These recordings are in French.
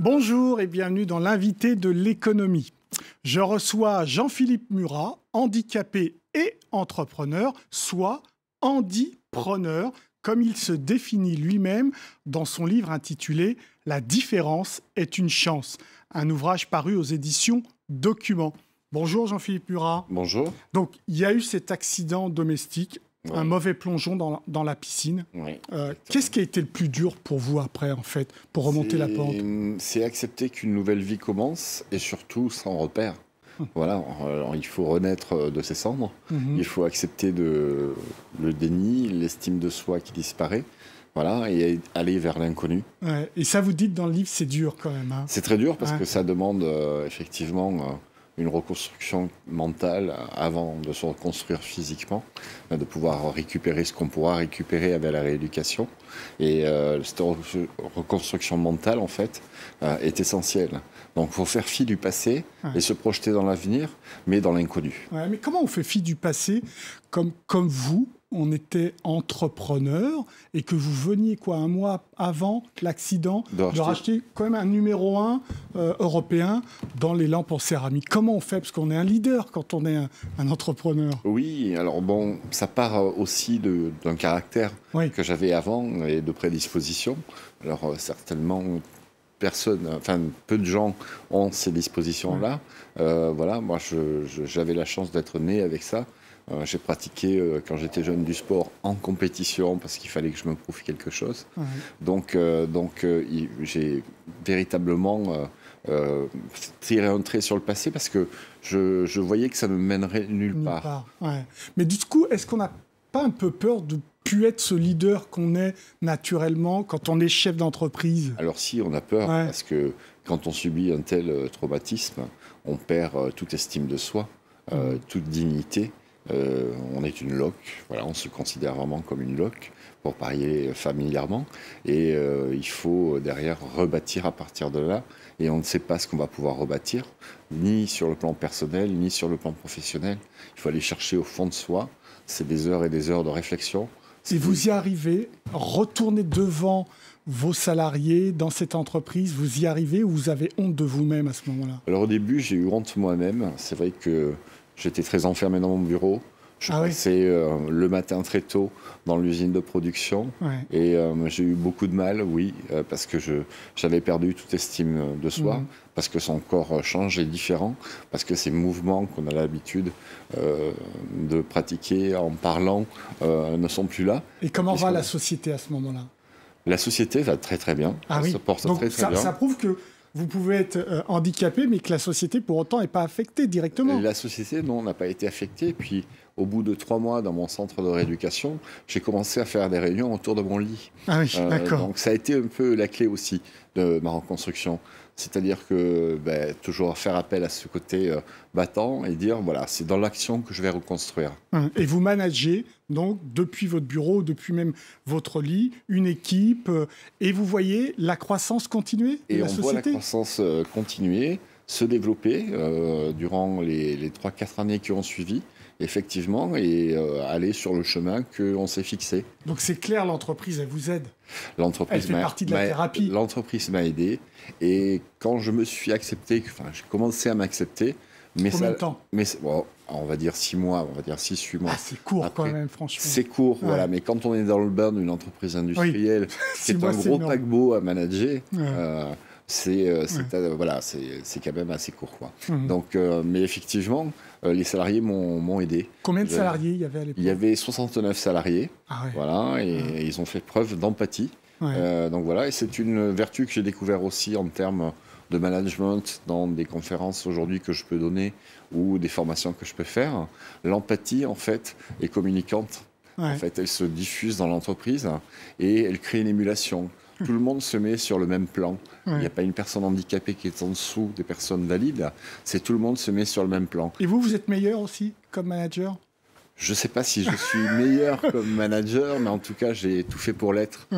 Bonjour et bienvenue dans l'invité de l'économie. Je reçois Jean-Philippe Murat, handicapé et entrepreneur, soit handipreneur, comme il se définit lui-même dans son livre intitulé « La différence est une chance », un ouvrage paru aux éditions Documents. Bonjour Jean-Philippe Murat. Bonjour. Donc, il y a eu cet accident domestique, un mauvais plongeon dans la piscine. Oui. Qu'est-ce qui a été le plus dur pour vous après, en fait, pour remonter la pente? C'est accepter qu'une nouvelle vie commence et surtout sans repère. Voilà, alors, il faut renaître de ses cendres. Il faut accepter le déni, l'estime de soi qui disparaît. Voilà, et aller vers l'inconnu. Ouais, et ça, vous dites dans le livre, c'est dur quand même. Hein. C'est très dur parce que ça demande effectivement une reconstruction mentale avant de se reconstruire physiquement, de pouvoir récupérer ce qu'on pourra récupérer avec la rééducation. Et cette reconstruction mentale, en fait, est essentielle. Donc, il faut faire fi du passé et se projeter dans l'avenir, mais dans l'inconnu. Ouais, mais comment on fait fi du passé comme vous? On était entrepreneur et que vous veniez un mois avant l'accident de racheter quand même un numéro 1 européen dans les lampes en céramique. Comment on fait? Parce qu'on est un leader quand on est un entrepreneur. Oui, alors bon, ça part aussi d'un caractère que j'avais avant et de prédisposition. Alors certainement, peu de gens ont ces dispositions-là. Voilà, moi j'avais la chance d'être né avec ça. J'ai pratiqué quand j'étais jeune du sport en compétition parce qu'il fallait que je me prouve quelque chose. Donc j'ai véritablement tiré un trait sur le passé parce que je voyais que ça ne mènerait nulle part. Ouais. Mais du coup, est-ce qu'on n'a pas un peu peur de pu être ce leader qu'on est naturellement quand on est chef d'entreprise? Alors si, on a peur parce que quand on subit un tel traumatisme, on perd toute estime de soi, toute dignité. On est une loque, voilà, on se considère vraiment comme une loque, pour parler familièrement, et il faut derrière rebâtir à partir de là, et on ne sait pas ce qu'on va pouvoir rebâtir, ni sur le plan personnel, ni sur le plan professionnel. Il faut aller chercher au fond de soi, c'est des heures et des heures de réflexion. Et vous y arrivez, retourner devant vos salariés dans cette entreprise, vous y arrivez ou vous avez honte de vous-même à ce moment-là? Alors au début, j'ai eu honte moi-même, c'est vrai que j'étais très enfermé dans mon bureau. Je passais le matin très tôt dans l'usine de production. Et j'ai eu beaucoup de mal, parce que j'avais perdu toute estime de soi, parce que son corps change, est différent, parce que ces mouvements qu'on a l'habitude de pratiquer en parlant ne sont plus là. Et comment va la société à ce moment-là? La société va très très bien. Elle se porte très très bien. Ça prouve que vous pouvez être handicapé, mais que la société, pour autant, n'est pas affectée directement. La société, non, n'a pas été affectée. Puis, au bout de 3 mois dans mon centre de rééducation, j'ai commencé à faire des réunions autour de mon lit. Ah oui, d'accord. Donc, ça a été un peu la clé aussi de ma reconstruction. C'est-à-dire que toujours faire appel à ce côté battant et dire, voilà, c'est dans l'action que je vais reconstruire. Et vous managez, donc, depuis votre bureau, depuis même votre lit, une équipe, et vous voyez la croissance continuer de la société? Et on voit la croissance continuer, se développer durant les 3-4 années qui ont suivi, effectivement, et aller sur le chemin qu'on s'est fixé. Donc c'est clair, l'entreprise, elle vous aide. Elle fait partie de la thérapie. L'entreprise m'a aidé, et quand je me suis accepté, j'ai commencé à m'accepter. Combien de temps? On va dire 6 mois, on va dire 6-8 mois. Ah, c'est court quand même, franchement. C'est court, voilà. Mais quand on est dans le bain d'une entreprise industrielle, c'est un gros paquebot à manager. C'est quand même assez court, quoi. Donc, mais effectivement, les salariés m'ont aidé. Combien de salariés il y avait à l'époque? Il y avait 69 salariés, voilà, et ils ont fait preuve d'empathie. Donc voilà, et c'est une vertu que j'ai découvert aussi en termes de management dans des conférences aujourd'hui que je peux donner ou des formations que je peux faire. L'empathie, en fait, est communicante. En fait, elle se diffuse dans l'entreprise et elle crée une émulation. Tout le monde se met sur le même plan. Il n'y a pas une personne handicapée qui est en dessous des personnes valides. C'est tout le monde se met sur le même plan. Et vous êtes meilleur aussi comme manager? Je ne sais pas si je suis meilleur comme manager, mais en tout cas, j'ai tout fait pour l'être.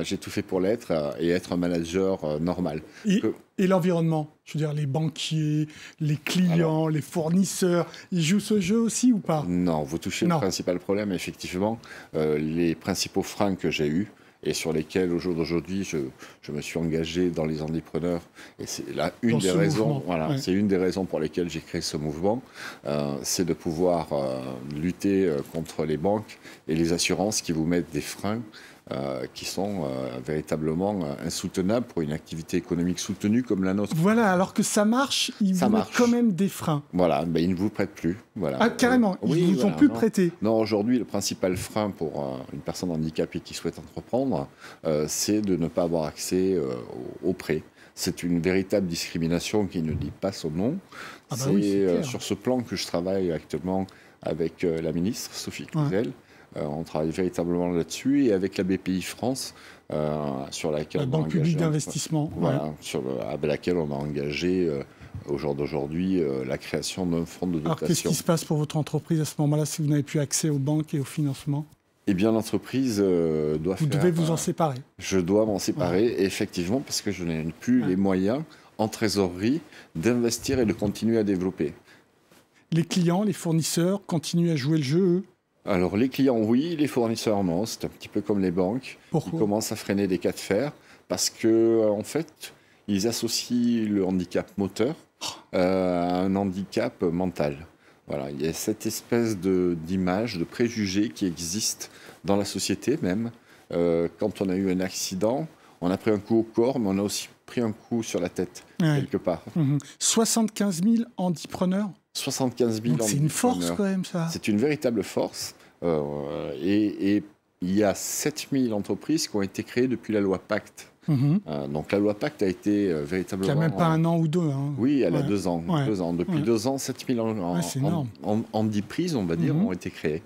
J'ai tout fait pour l'être et être un manager normal. Et l'environnement? Je veux dire, les banquiers, les clients, les fournisseurs, ils jouent ce jeu aussi ou pas? Non, vous touchez le principal problème. Effectivement, les principaux freins que j'ai eus et sur lesquels, au jour d'aujourd'hui, je me suis engagé dans les entrepreneurs. Et c'est là une des raisons, voilà, c'est une des raisons pour lesquelles j'ai créé ce mouvement, c'est de pouvoir lutter contre les banques et les assurances qui vous mettent des freins qui sont véritablement insoutenables pour une activité économique soutenue comme la nôtre. Voilà, alors que ça marche, ils vous mettent quand même des freins. Voilà, mais ils ne vous prêtent plus. Voilà. Ah, carrément, ils ne vous ont plus prêté. Non, aujourd'hui, le principal frein pour une personne handicapée qui souhaite entreprendre, c'est de ne pas avoir accès aux prêts. C'est une véritable discrimination qui ne dit pas son nom. Ah bah c'est sur ce plan que je travaille actuellement avec la ministre, Sophie Cluzel. On travaille véritablement là-dessus, et avec la BPI France, sur laquelle la Banque publique d'investissement, avec laquelle on a engagé au jour d'aujourd'hui la création d'un fonds de dotation. Alors qu'est-ce qui se passe pour votre entreprise à ce moment-là si vous n'avez plus accès aux banques et au financement? Eh bien, l'entreprise doit Vous devez vous en séparer. Je dois m'en séparer, effectivement, parce que je n'ai plus les moyens en trésorerie d'investir et de continuer à développer. Les clients, les fournisseurs continuent à jouer le jeu, eux? Alors, les clients, oui, les fournisseurs, non. C'est un petit peu comme les banques. Pourquoi? Ils commencent à freiner des cas de fer parce que, en fait, ils associent le handicap moteur à un handicap mental. Voilà, il y a cette espèce d'image, de préjugé qui existe dans la société même. Quand on a eu un accident, on a pris un coup au corps, mais on a aussi pris un coup sur la tête, quelque part. 75 000 handipreneurs? 75 000 c'est une force quand même, ça. C'est une véritable force. Et il y a 7 000 entreprises qui ont été créées depuis la loi Pacte. Donc la loi Pacte a été véritablement... Il n'y a même pas un an ou deux. Oui, elle a 2 ans. 2 ans. Depuis 2 ans, 7 000 handiprises, on va dire, ont été créées.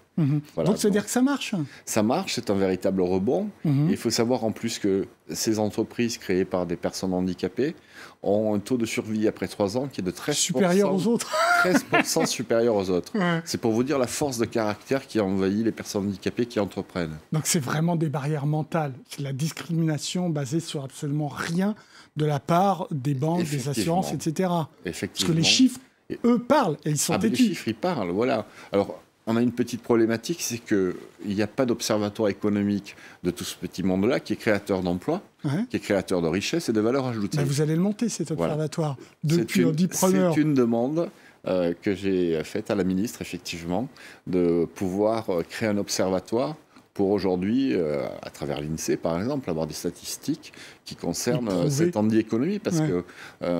Voilà, donc, c'est-à-dire que ça marche? Ça marche, c'est un véritable rebond. Il faut savoir en plus que ces entreprises créées par des personnes handicapées ont un taux de survie après 3 ans qui est de 13%. Supérieur aux autres. 13% supérieur aux autres. C'est pour vous dire la force de caractère qui envahit les personnes handicapées qui entreprennent. Donc c'est vraiment des barrières mentales. C'est la discrimination basée sur absolument rien de la part des banques, des assurances, etc. Parce que les chiffres, eux, parlent et ils sont têtus. Les chiffres, ils parlent, voilà. Alors, on a une petite problématique, c'est qu'il n'y a pas d'observatoire économique de tout ce petit monde-là qui est créateur d'emplois, qui est créateur de richesses et de valeur ajoutée. Mais vous allez le monter, cet observatoire, depuis Handipreneur. C'est une demande que j'ai faite à la ministre, effectivement, de pouvoir créer un observatoire pour aujourd'hui, à travers l'INSEE par exemple, avoir des statistiques qui concernent cette handi-économie, parce que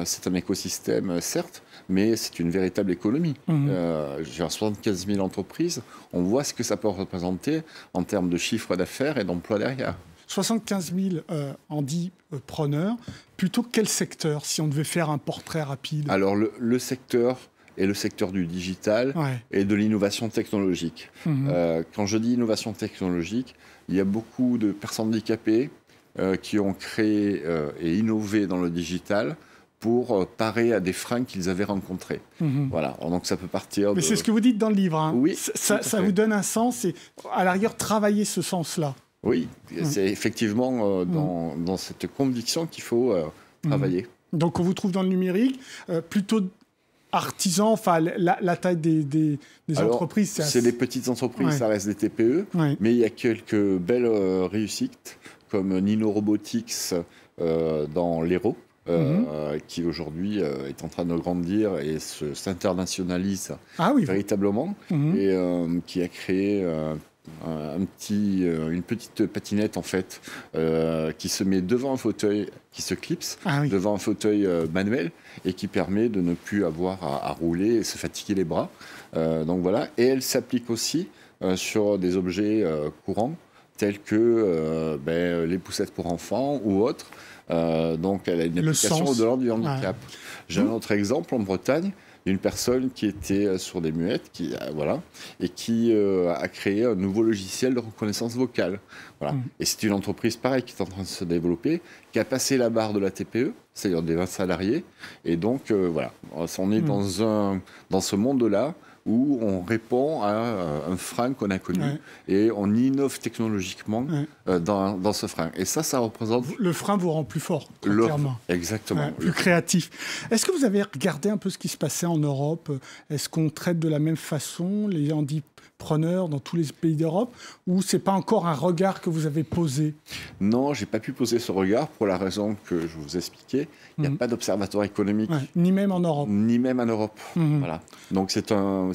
c'est un écosystème, certes, mais c'est une véritable économie. J'ai 75 000 entreprises, on voit ce que ça peut représenter en termes de chiffre d'affaires et d'emplois derrière. 75 000 handipreneurs, plutôt quel secteur, si on devait faire un portrait rapide? Alors le secteur est le secteur du digital et de l'innovation technologique. Quand je dis innovation technologique, il y a beaucoup de personnes handicapées qui ont créé et innové dans le digital pour parer à des freins qu'ils avaient rencontrés. Voilà, donc ça peut partir de... Mais c'est ce que vous dites dans le livre. Oui, ça vous donne un sens et à la rigueur, travailler ce sens-là. Oui, c'est effectivement dans cette conviction qu'il faut travailler. Donc on vous trouve dans le numérique, plutôt artisans, enfin la taille des entreprises. C'est des petites entreprises, ça reste des TPE, mais il y a quelques belles réussites comme Nino Robotics dans l'Hérault. Qui aujourd'hui est en train de grandir et s'internationalise véritablement, et qui a créé une petite patinette en fait qui se met devant un fauteuil, qui se clipse devant un fauteuil manuel et qui permet de ne plus avoir à rouler et se fatiguer les bras. Donc voilà, et elle s'applique aussi sur des objets courants tels que les poussettes pour enfants ou autres. Donc elle a une application au-delà du handicap. J'ai un autre exemple en Bretagne d'une personne qui était sur des muettes, et qui a créé un nouveau logiciel de reconnaissance vocale. Voilà. Et c'est une entreprise pareille qui est en train de se développer, qui a passé la barre de la TPE, c'est-à-dire des 20 salariés. Et donc voilà, on est dans ce monde-là où on répond à un frein qu'on a connu et on innove technologiquement dans ce frein. Et ça représente... Le frein vous rend plus fort, clairement. Exactement. Plus créatif. Est-ce que vous avez regardé un peu ce qui se passait en Europe? Est-ce qu'on traite de la même façon les handipreneurs dans tous les pays d'Europe, ou c'est pas encore un regard que vous avez posé? Non, j'ai pas pu poser ce regard pour la raison que je vous expliquais. Il n'y a pas d'observatoire économique. Ni même en Europe. Ni même en Europe. Voilà. Donc c'est un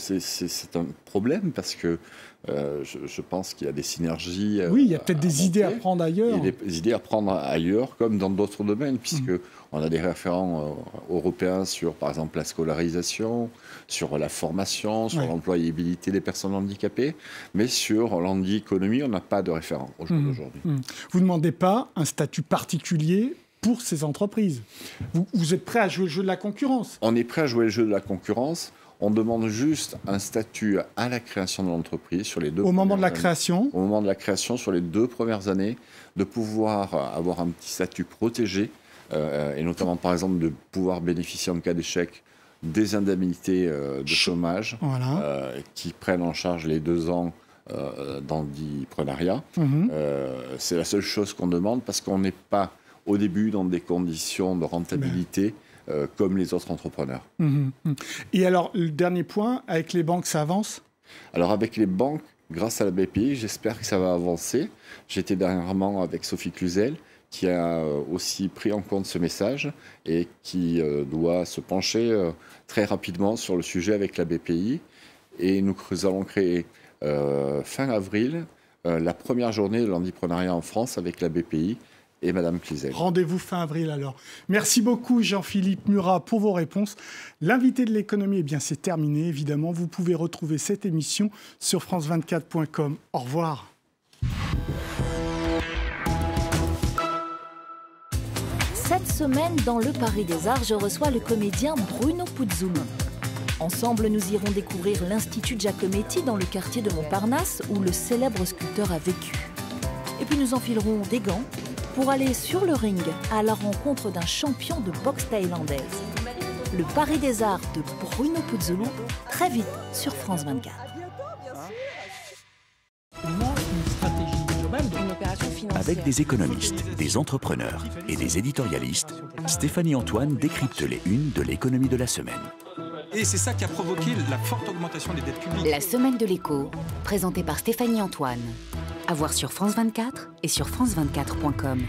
problème parce que je pense qu'il y a des synergies. Oui, il y a peut-être des idées à prendre ailleurs. Il y a des idées à prendre ailleurs, comme dans d'autres domaines, puisque on a des référents européens sur, par exemple, la scolarisation, sur la formation, sur l'employabilité des personnes handicapées, mais sur l'handi-économie, on n'a pas de référent aujourd'hui. Vous ne demandez pas un statut particulier pour ces entreprises. Vous êtes prêt à jouer le jeu de la concurrence? On est prêt à jouer le jeu de la concurrence. On demande juste un statut à la création de l'entreprise sur les 2 Au moment de la création? Au moment de la création, sur les 2 premières années, de pouvoir avoir un petit statut protégé, et notamment, par exemple, de pouvoir bénéficier en cas d'échec des indemnités de chômage qui prennent en charge les 2 ans d'handiprenariat. C'est la seule chose qu'on demande parce qu'on n'est pas au début dans des conditions de rentabilité comme les autres entrepreneurs. Et alors, le dernier point, avec les banques, ça avance? Alors avec les banques, grâce à la BPI, j'espère que ça va avancer. J'étais dernièrement avec Sophie Cluzel, qui a aussi pris en compte ce message et qui doit se pencher très rapidement sur le sujet avec la BPI. Et nous allons créer fin avril la première journée de l'handiprenariat en France avec la BPI et Madame Cluzel. Rendez-vous fin avril alors. Merci beaucoup Jean-Philippe Murat pour vos réponses. L'invité de l'économie, c'est terminé évidemment. Vous pouvez retrouver cette émission sur france24.com. Au revoir. Cette semaine, dans le Paris des Arts, je reçois le comédien Bruno Puzzolo. Ensemble, nous irons découvrir l'Institut Giacometti dans le quartier de Montparnasse où le célèbre sculpteur a vécu. Et puis nous enfilerons des gants pour aller sur le ring à la rencontre d'un champion de boxe thaïlandaise. Le Paris des Arts de Bruno Puzzolo, très vite sur France 24. Avec des économistes, des entrepreneurs et des éditorialistes, Stéphanie Antoine décrypte les unes de l'économie de la semaine. Et c'est ça qui a provoqué la forte augmentation des dettes publiques. La semaine de l'écho, présentée par Stéphanie Antoine. À voir sur France 24 et sur France24.com.